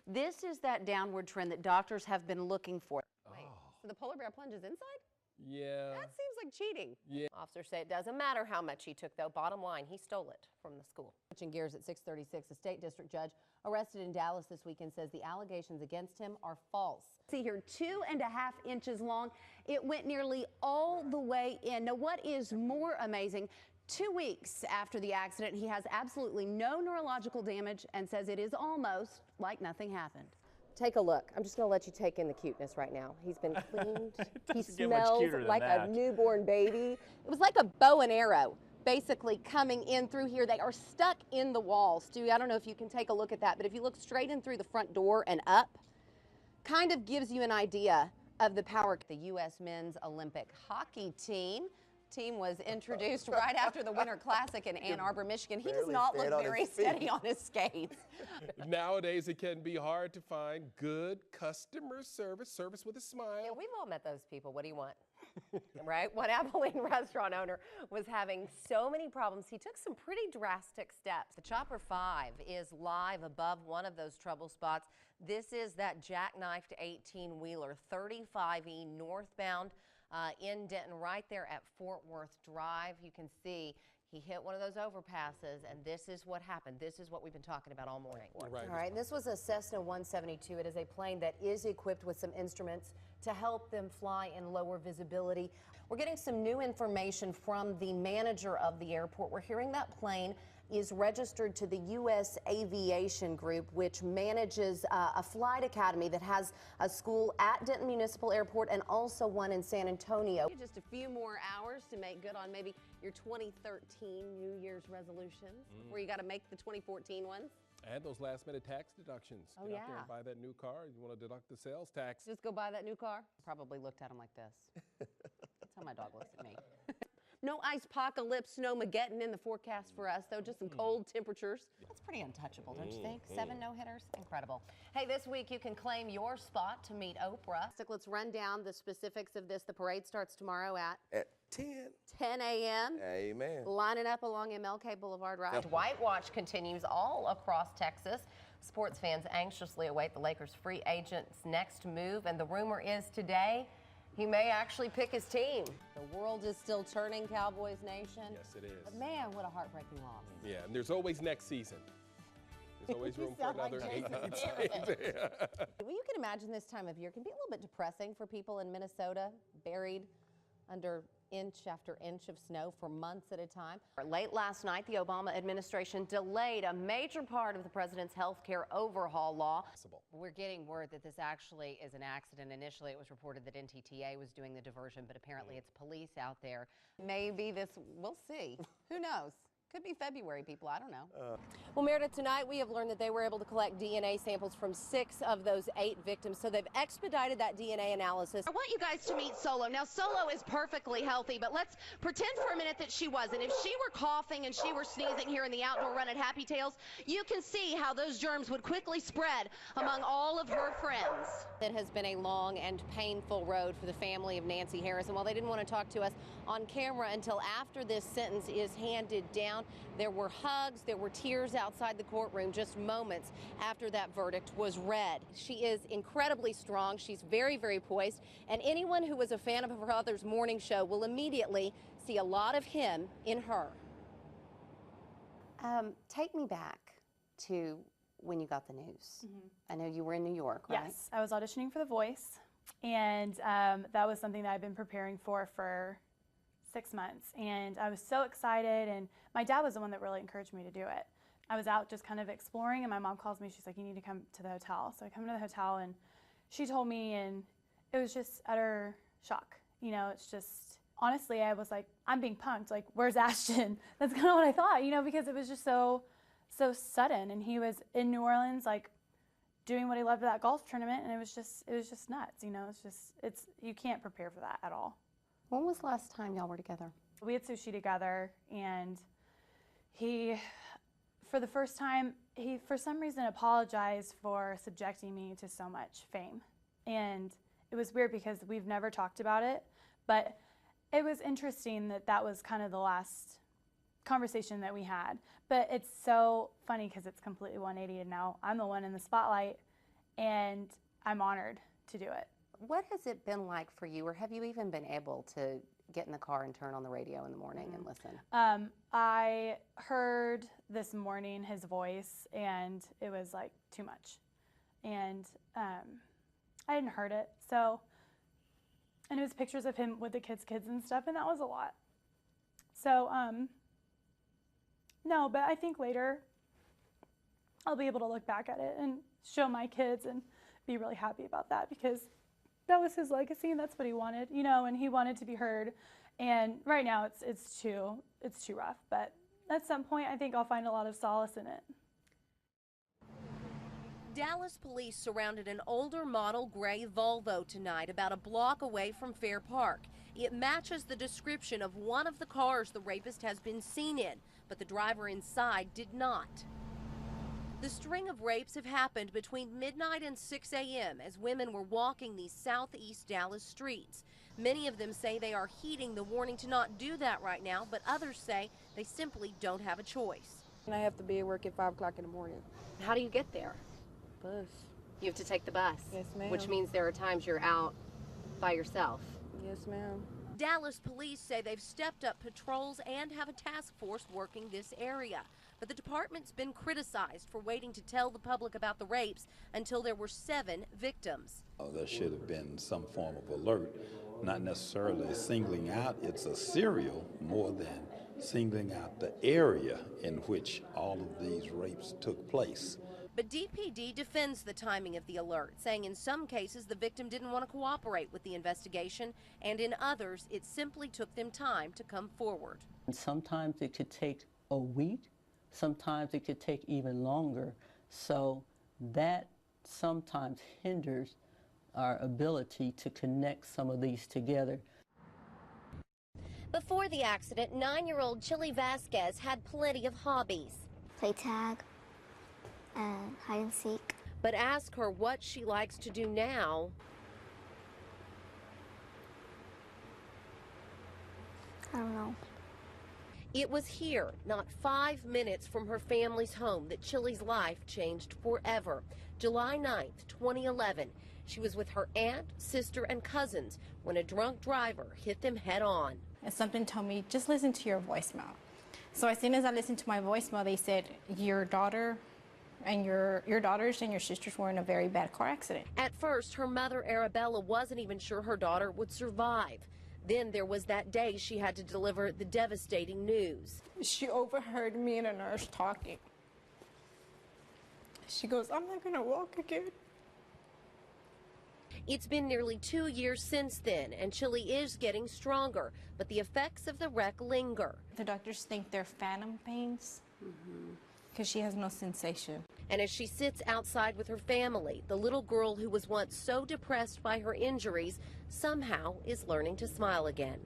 This is that downward trend that doctors have been looking for. Wait, so the polar bear plunges inside? Yeah. That seems like cheating. Yeah. Officers say it doesn't matter how much he took, though. Bottom line, he stole it from the school. Switching gears at 6:36, a state district judge arrested in Dallas this weekend says the allegations against him are false. See here, 2.5 inches long. It went nearly all the way in. Now, what is more amazing, 2 weeks after the accident, he has absolutely no neurological damage and says it is almost like nothing happened. Take a look. I'm just going to let you take in the cuteness right now. He's been cleaned. He Doesn't get much smells cuter than like that. a newborn baby. It was like a bow and arrow basically coming in through here. They are stuck in the walls. Stewie, I don't know if you can take a look at that, but if you look straight in through the front door and up, kind of gives you an idea of the power. The U.S. Men's Olympic Hockey Team was introduced right after the Winter Classic in Ann Arbor, Michigan. He does not look very steady on his skates. Nowadays, it can be hard to find good customer service with a smile. Yeah, we've all met those people. What do you want? Right? One Abilene restaurant owner was having so many problems, he took some pretty drastic steps. The Chopper 5 is live above one of those trouble spots. This is that jackknifed 18-wheeler, 35E northbound in Denton, right there at Fort Worth Drive. You can see he hit one of those overpasses, and this is what happened. This is what we've been talking about all morning. Right. All right, this was a Cessna 172. It is a plane that is equipped with some instruments to help them fly in lower visibility. We're getting some new information from the manager of the airport. We're hearing that plane is registered to the U.S. Aviation Group, which manages a flight academy that has a school at Denton Municipal Airport and also one in San Antonio. Just a few more hours to make good on maybe your 2013 New Year's resolutions, where you got to make the 2014 ones. And those last-minute tax deductions. Oh, Get out there yeah. and buy that new car. You want to deduct the sales tax. Just go buy that new car. Probably looked at him like this. That's how my dog looks at me. No ice-pocalypse, no Mageddon in the forecast for us, though, just some cold temperatures. That's pretty untouchable, don't you think? 7 no-hitters? Incredible. Hey, this week you can claim your spot to meet Oprah. Let's run down the specifics of this. The parade starts tomorrow at 10 a.m. Amen. Lining up along MLK Boulevard, right? Yep. Whitewash continues all across Texas. Sports fans anxiously await the Lakers' free agent's next move, and the rumor is today he may actually pick his team. The world is still turning, Cowboys Nation. Yes, it is. But man, what a heartbreaking loss. Yeah, and there's always next season. There's always room for another. Well, you can imagine this time of year can be a little bit depressing for people in Minnesota, buried under inch after inch of snow for months at a time. Late last night, the Obama administration delayed a major part of the president's health care overhaul law. We're getting word that this actually is an accident. Initially, it was reported that NTTA was doing the diversion, but apparently it's police out there. Maybe this, we'll see. Who knows? Could be February, people. I don't know. Well, Meredith, tonight we have learned that they were able to collect DNA samples from 6 of those 8 victims, so they've expedited that DNA analysis. I want you guys to meet Solo. Now, Solo is perfectly healthy, but let's pretend for a minute that she wasn't. If she were coughing and she were sneezing here in the outdoor run at Happy Tails, you can see how those germs would quickly spread among all of her friends. It has been a long and painful road for the family of Nancy Harris, and while they didn't want to talk to us on camera until after this sentence is handed down, there were hugs, there were tears outside the courtroom just moments after that verdict was read. She is incredibly strong. She's very, very poised, and anyone who was a fan of her father's morning show will immediately see a lot of him in her. Take me back to when you got the news. I know you were in New York, right? Yes, I was auditioning for The Voice, and that was something that I've been preparing for 6 months, and I was so excited, and my dad was the one that really encouraged me to do it. I was out just kind of exploring, and my mom calls me. She's like, you need to come to the hotel. So I come to the hotel, and she told me, and it was just utter shock. You know, it's just, honestly, I was like, I'm being punked. Like, where's Ashton? That's kind of what I thought, you know, because it was just so sudden, and he was in New Orleans, like, doing what he loved at that golf tournament, and it was just nuts, you know. It's you can't prepare for that at all. When was the last time y'all were together? We had sushi together, and he, for the first time, he for some reason apologized for subjecting me to so much fame. And it was weird because we've never talked about it, but it was interesting that that was kind of the last conversation that we had. But it's so funny because it's completely 180, and now I'm the one in the spotlight, and I'm honored to do it. What has it been like for you, or have you even been able to get in the car and turn on the radio in the morning and listen? I heard this morning his voice, and it was like too much. And I hadn't heard it, so, and it was pictures of him with the kids and stuff, and that was a lot. So, no, but I think later I'll be able to look back at it and show my kids and be really happy about that, because that was his legacy and that's what he wanted, you know, and he wanted to be heard. And right now it's too rough, but at some point I think I'll find a lot of solace in it. Dallas police surrounded an older model gray Volvo tonight about a block away from Fair Park. It matches the description of one of the cars the rapist has been seen in, but the driver inside did not. The string of rapes have happened between midnight and 6 a.m. as women were walking these southeast Dallas streets. Many of them say they are heeding the warning to not do that right now, but others say they simply don't have a choice. I have to be at work at 5 o'clock in the morning. How do you get there? Bus. You have to take the bus. Yes, ma'am. Which means there are times you're out by yourself. Yes, ma'am. Dallas police say they've stepped up patrols and have a task force working this area. But the department's been criticized for waiting to tell the public about the rapes until there were 7 victims. There should have been some form of alert, not necessarily singling out it's a serial more than singling out the area in which all of these rapes took place. But DPD defends the timing of the alert, saying in some cases the victim didn't want to cooperate with the investigation, and in others it simply took them time to come forward. And sometimes it could take a week, sometimes it could take even longer, so that sometimes hinders our ability to connect some of these together. Before the accident, 9-year-old Chili Vasquez had plenty of hobbies. Play tag and hide and seek. But ask her what she likes to do now. I don't know. It was here, not 5 minutes from her family's home, that Chili's life changed forever. July 9th, 2011. She was with her aunt, sister, and cousins when a drunk driver hit them head on. And something told me, just listen to your voicemail. So as soon as I listened to my voicemail, they said, your daughter and your daughters and your sisters were in a very bad car accident. At first, her mother, Arabella, wasn't even sure her daughter would survive. Then there was that day she had to deliver the devastating news. She overheard me and a nurse talking. She goes, I'm not going to walk again. It's been nearly 2 years since then, and Chili is getting stronger, but the effects of the wreck linger. The doctors think they're phantom pains because she has no sensation. And as she sits outside with her family, the little girl who was once so depressed by her injuries somehow is learning to smile again.